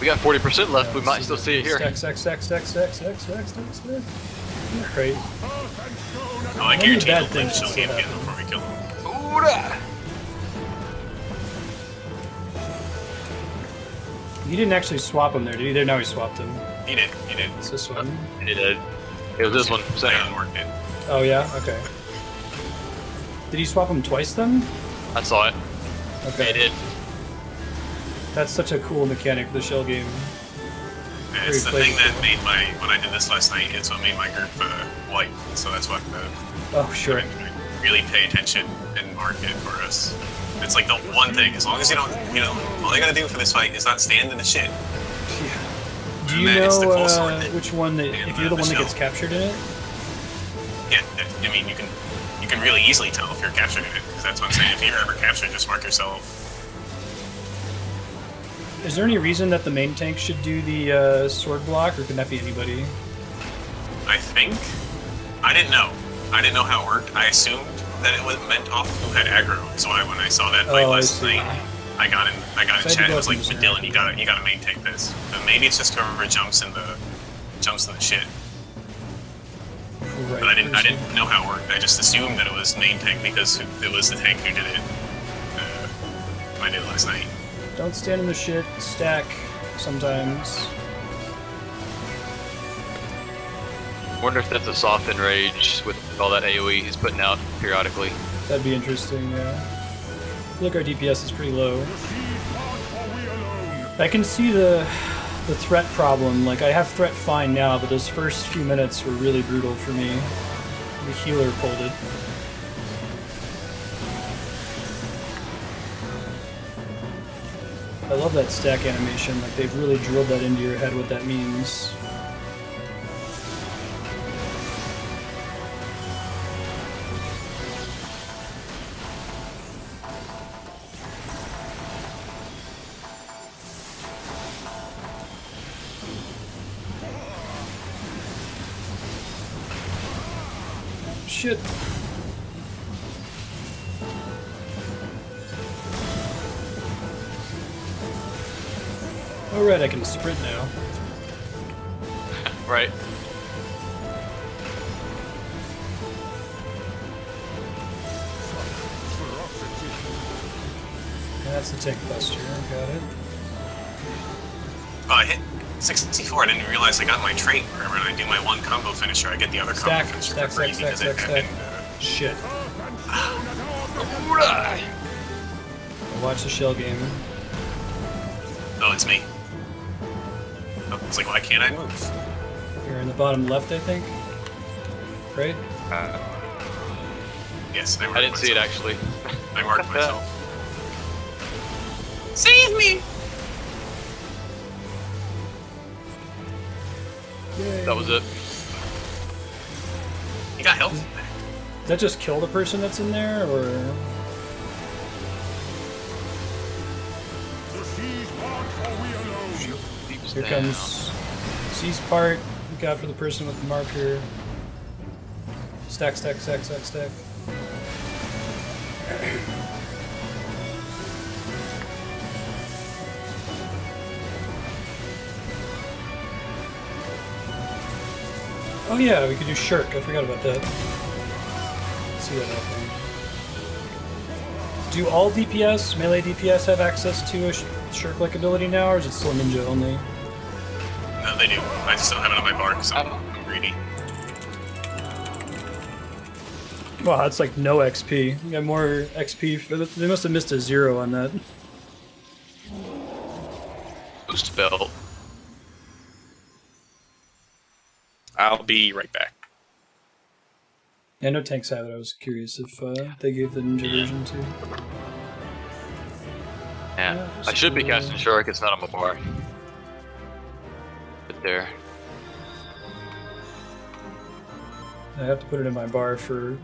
We got 40% left. We might still see it here. Stack. Great. Oh, I Only guarantee bad he'll things show should game again happen. before we kill him. Ooh-da! He didn't actually swap him there, did he? There, now he swapped him. He did. It's this one. He did. It was this one. I Second. unmarked it. Oh yeah? Okay. Did he swap him twice then? I saw it. Okay. He did. That's such a cool mechanic, the shell game. And it's the Very thing that flavorful. made when I did this last night, it's what made my group white. So that's what Oh, sure. really pay attention and mark it for us. It's like the one thing, as long as you don't, all you gotta do for this fight is not stand in the shit. Do you And it's the know cool sword that- which one that, and if you're the the one that shell. gets captured in it? Yeah, I mean, you can really easily tell if you're captured in it, because that's what I'm saying. If you're ever captured, just mark yourself. Is there any reason that the main tank should do the sword block, or can that be anybody? I think. I didn't know. I didn't know how it worked. I assumed that it was meant off who had aggro. So when I saw that fight Oh, I last see. night, I got in So I had to chat. go It was up like, and just Dylan, you gotta main tank this. But maybe it's just whoever jumps in the shit. Right. But I didn't know how it worked. I just assumed that it was main tank because it was the tank who did it. When I did it last night. Don't stand in the shit. Stack sometimes. Wonder if that's a soft enrage with all that AoE he's putting out periodically. That'd be interesting. Yeah. Look, our DPS is pretty low. I can see the threat problem. Like, I have threat fine now, but those first few minutes were really brutal for me. The healer pulled it. I love that stack animation. Like, they've really drilled that into your head what that means. Shit. Alright, I can sprint now. Right. That's the tank buster. Got it. Oh, I hit 64. I didn't realize I got my trait. Where when I do my one combo finisher, I get the other combo finisher for free because it happened. Shit. Watch the shell game. Oh, it's me. Oh, it's like, why can't I move? You're in the bottom left, I think. Right? Yes, I didn't see it actually. I marked myself. Save me! Yay. That was it. You got help? Does that just kill the person that's in there, or? The seas part for we alone. Here comes C's part. Look out for the person with the marker. Stack, stack, stack, stack, stack. Oh yeah, we could do Shirk. I forgot about that. Let's see that happening. Do all DPS, melee DPS, have access to a Shirk-like ability now, or is it still ninja only? No, they do. I just don't have it on my bar because I'm greedy. Wow, that's like no XP. You got more XP. They must have missed a 0 on that. Boost belt. I'll be right back. Yeah, no tanks have it. I was curious if they gave the ninja version too. Yeah, I should be casting Shark. It's not on my bar. But there. I have to put it in my bar for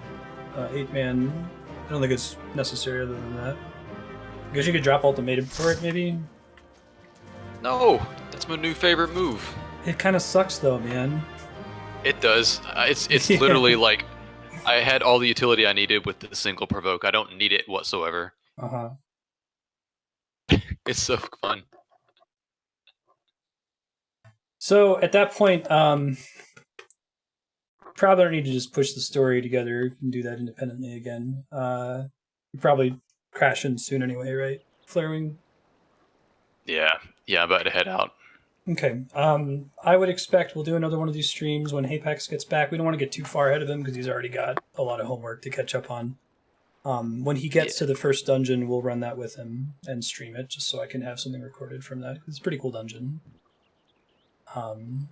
8-man. I don't think it's necessary other than that. I guess you could drop ultimatum for it, maybe? No, that's my new favorite move. It kind of sucks though, man. It does. It's Yeah. literally like I had all the utility I needed with the single provoke. I don't need it whatsoever. Uh-huh. It's so fun. So at that point, probably don't need to just push the story together and do that independently again. You probably crash in soon anyway, right? Flarewing? Yeah, I'm about to head out. Okay. I would expect we'll do another one of these streams when Hapax gets back. We don't want to get too far ahead of him because he's already got a lot of homework to catch up on. When he gets to the first dungeon, we'll run that with him and stream it just so I can have something recorded from that. It's a pretty cool dungeon. And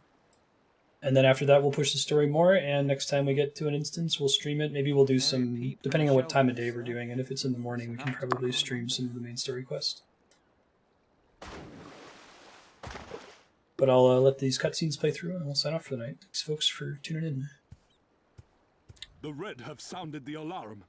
then after that, we'll push the story more, and next time we get to an instance, we'll stream it. Maybe we'll do some, depending on what time of day we're doing, and if it's in the morning, we can probably stream some of the main story quest. But I'll let these cutscenes play through, and we'll sign off for the night. Thanks, folks, for tuning in. The Red have sounded the alarm.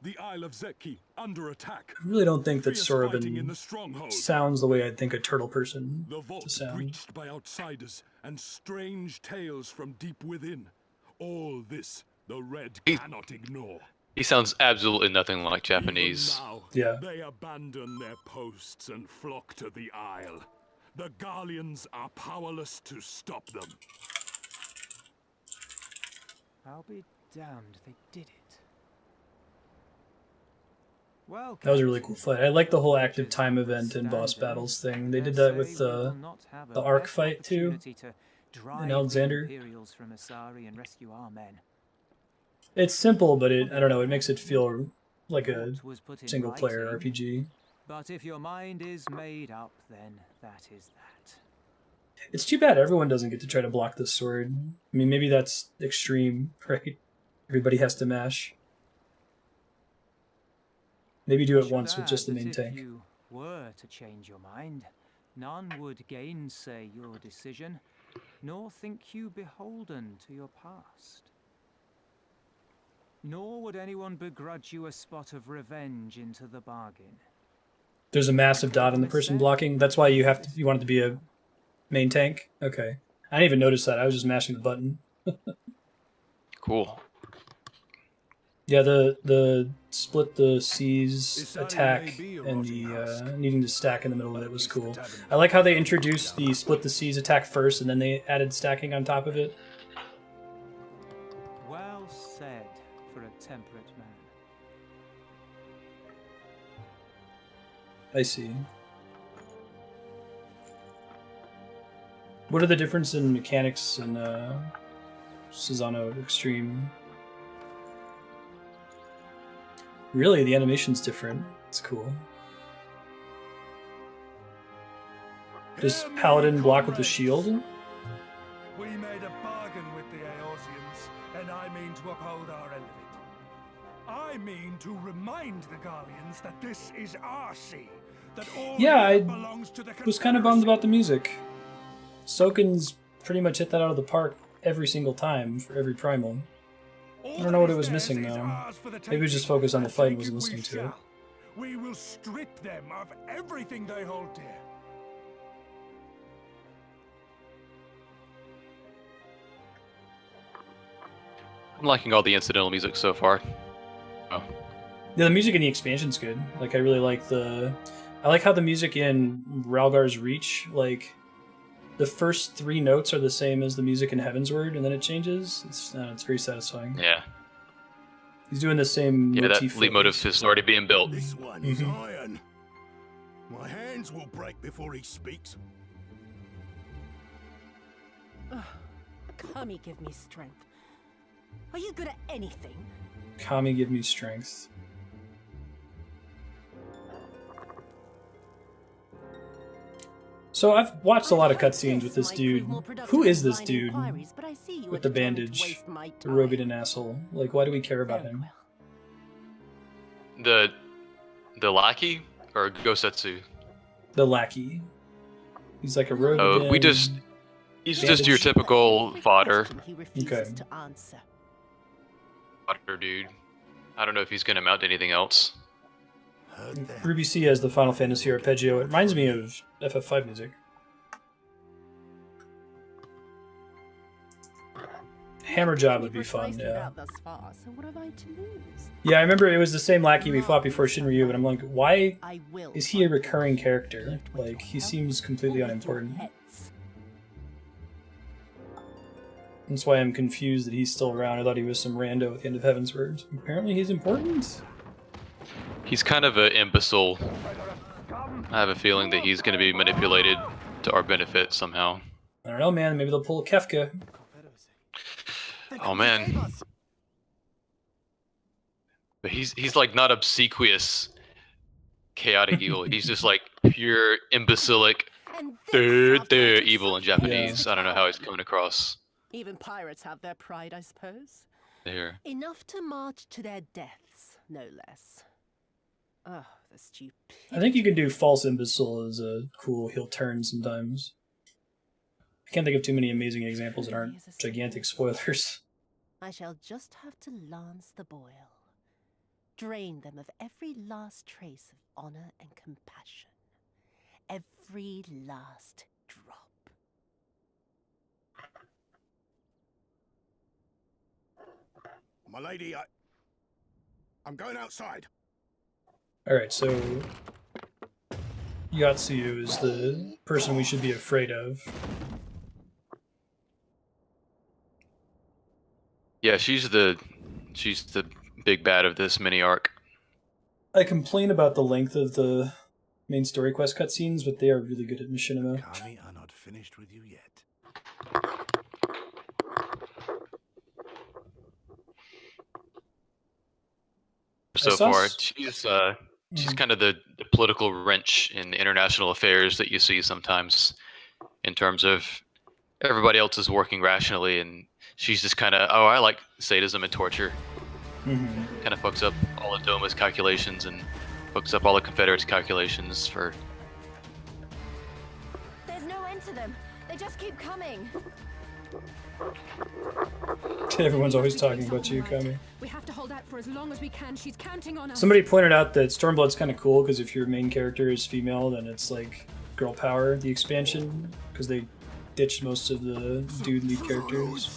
The Isle of Zeki under attack. I really don't think that Fierce fighting in Soroban the stronghold. sounds the way I'd think a turtle person The to vault sound. breached by outsiders and strange tales from deep within. All this the Red cannot ignore. He sounds absolutely nothing like Even Japanese. now, Yeah. they abandon their posts and flock to the Isle. The Garleans are powerless to stop them. I'll be damned they did it. Well, That was a really cool fight. I like the whole active time event and boss battles thing. They did that with the Ark fight too, in Alexander. It's simple, but I don't know, it makes it feel like a single player RPG. But if your mind is made up, then that is that. It's too bad everyone doesn't get to try to block the sword. I mean, maybe that's extreme, right? Everybody has to mash. Maybe do it once with just the main tank. If you were to change your mind, none would gainsay your decision, nor think you beholden to your past. Nor would anyone begrudge you a spot of revenge into the bargain. There's a massive dot on the person blocking. That's why you want it to be a main tank? Okay. I didn't even notice that. I was just mashing the button. Cool. Yeah, the split the C's attack and the needing to stack in the middle of it was cool. I like how they introduced the split the C's attack first and then they added stacking on top of it. Well said for a temperate man. I see. What are the difference in mechanics in Susano Extreme? Really, the animation's different. It's cool. Does Paladin block with the shield? We made a bargain with the Eorzeans, and I mean to uphold our end of it. I mean to remind the Guardians that this is our sea, that all Yeah, belongs to the was kind of bummed about the music. Soken's pretty much hit that out of the park every single time for every primal. I don't know what it was missing though. Maybe it was just focused on the fight and wasn't listening to it. We will strip them of everything they hold dear. I'm liking all the incidental music so far. Oh. Yeah, the music in the expansion's good. Like, I really like I like how the music in Ralgar's Reach, like, the first 3 notes are the same as the music in Heavensward, and then it changes. It's very satisfying. Yeah. He's doing the same motif. That leitmotif is already being built. This one is iron. My hands will break before he speaks. Kami, give me strength. Are you good at anything? Kami, give me strength. So I've watched a lot of cutscenes with this dude. Who is this dude with the bandage? The Rogadin asshole. Like, why do we care about him? The lackey or Gosetsu? The lackey. He's like a Rogadin. Oh, he's just your typical fodder. Okay. Fodder dude. I don't know if he's gonna mount anything else. Ruby C has the Final Fantasy arpeggio. It reminds me of FF5 music. Hammer job would be fun, yeah. Yeah, I remember it was the same lackey we fought before Shinryu, and I'm like, why is he a recurring character? Like, he seems completely unimportant. That's why I'm confused that he's still around. I thought he was some rando at the end of Heavensward. Apparently he's important. He's kind of an imbecile. I have a feeling that he's going to be manipulated to our benefit somehow. I don't know, man. Maybe they'll pull a Kefka. Oh, man. But he's like not obsequious, chaotic evil. He's just like pure imbecilic, evil in Japanese. Yeah. I don't know how he's coming across. Even pirates have their pride, I suppose. There. Enough to march to their deaths, no less. Oh, the stupid. I think you can do false imbecile as a cool heel turn sometimes. I can't think of too many amazing examples that aren't gigantic spoilers. I shall just have to lance the boil. Drain them of every last trace of honor and compassion. Every last drop. My lady, I'm going outside. Alright, so Yatsuyu is the person we should be afraid of. Yeah, she's the big bad of this mini arc. I complain about the length of the main story quest cutscenes, but they are really good at machinima. Kami are not finished with you yet. So far, she's kind of the political wrench in international affairs that you see sometimes, in terms of everybody else is working rationally, and she's just kind of, I like sadism and torture. Kind of fucks up all of Doma's calculations and fucks up all the Confederates' calculations for. There's no end to them. They just keep coming. Everyone's always talking about you, Kami. We have to hold out for as long as we can. She's counting on us. Somebody pointed out that Stormblood's kind of cool because if your main character is female, then it's like girl power, the expansion, because they ditched most of the dude lead characters.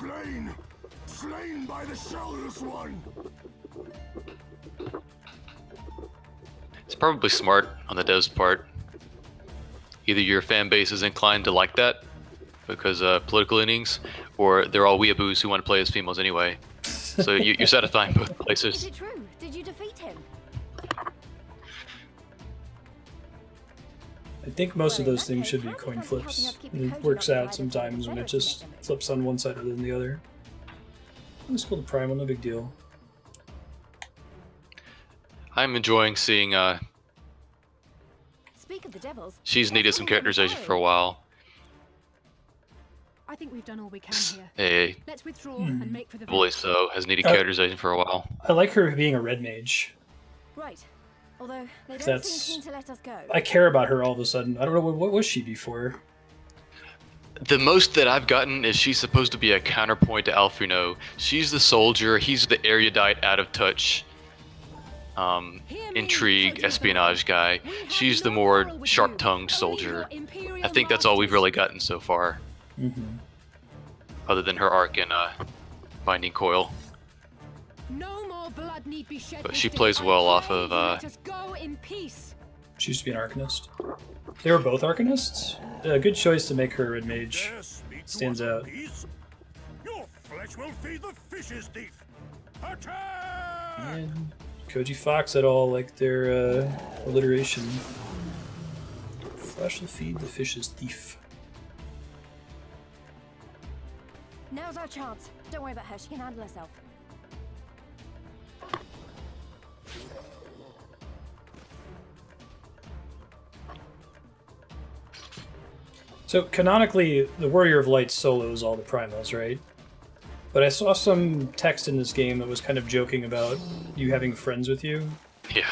Slain by the shoulders one. It's probably smart on the dev's part. Either your fan base is inclined to like that because political leanings, or they're all weeaboos who want to play as females anyway. So you're satisfying both places. Is it true? Did you defeat him? think most of those things should be coin flips. It works out sometimes when it just flips on one side other than the other. Let's pull the primal, no big deal. I'm enjoying seeing Speak of the devils. she's needed some characterization for a while. I think we've done all we can here. Hey, Let's withdraw and make for the Bully village. so has needed characterization for a while. I like her being a red mage. Right. Although they don't That's- seem keen to let us go. I care about her all of a sudden. I don't know, what was she before? The most that I've gotten is she's supposed to be a counterpoint to Alfino. She's the soldier, he's the erudite, out of touch, intrigue, espionage guy. She's the more sharp-tongued soldier. I think that's all we've really gotten so far. Other than her arc in Binding Coil. No more blood need be shed. But she plays well off of Let us go in peace. She used to be an Arcanist. They were both Arcanists? A good choice to make her a red mage. Dare speak to Stands us of out. peace? Your flesh will feed the fish's teeth. Attack! And Koji Fox et al. Like their alliteration. Flesh will feed the fish's thief. Now's our chance. Don't worry about her. She can handle herself. So canonically, the Warrior of Light solos all the primals, right? But I saw some text in this game that was kind of joking about you having friends with you. Yeah.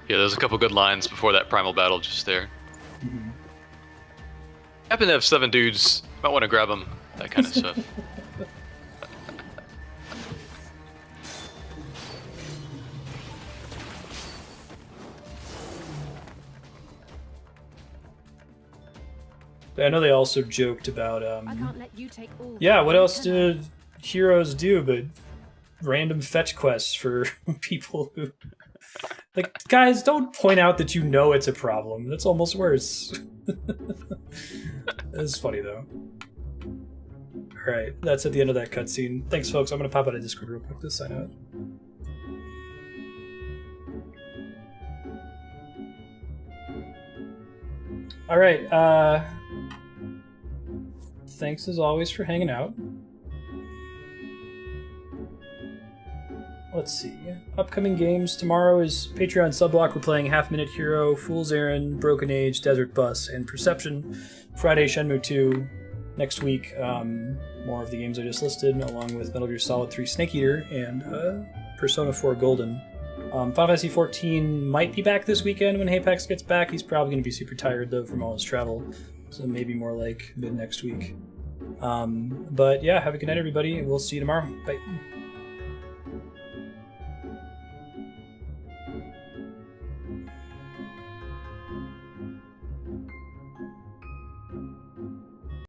Yeah, there's a couple good lines before that primal battle just there. Happen to have 7 dudes, might want to grab them, that kind of stuff. I know they also joked about, I can't let you take all. yeah, what the else can I? do heroes do but random fetch quests for people who... Like, guys, don't point out that you know it's a problem. That's almost worse. It's funny, though. Alright, that's at the end of that cutscene. Thanks, folks. I'm going to pop out of Discord real quick to sign out. Alright, thanks as always for hanging out. Let's see. Upcoming games. Tomorrow is Patreon subblock. We're playing Half Minute Hero, Fool's Errand, Broken Age, Desert Bus, and Perception. Friday, Shenmue 2. Next week, more of the games I just listed, along with Metal Gear Solid 3 Snake Eater and Persona 4 Golden. Final Fantasy 14 might be back this weekend when Apex gets back. He's probably going to be super tired, though, from all his travel. So maybe more like mid next week. But yeah, have a good night, everybody, and we'll see you tomorrow. Bye.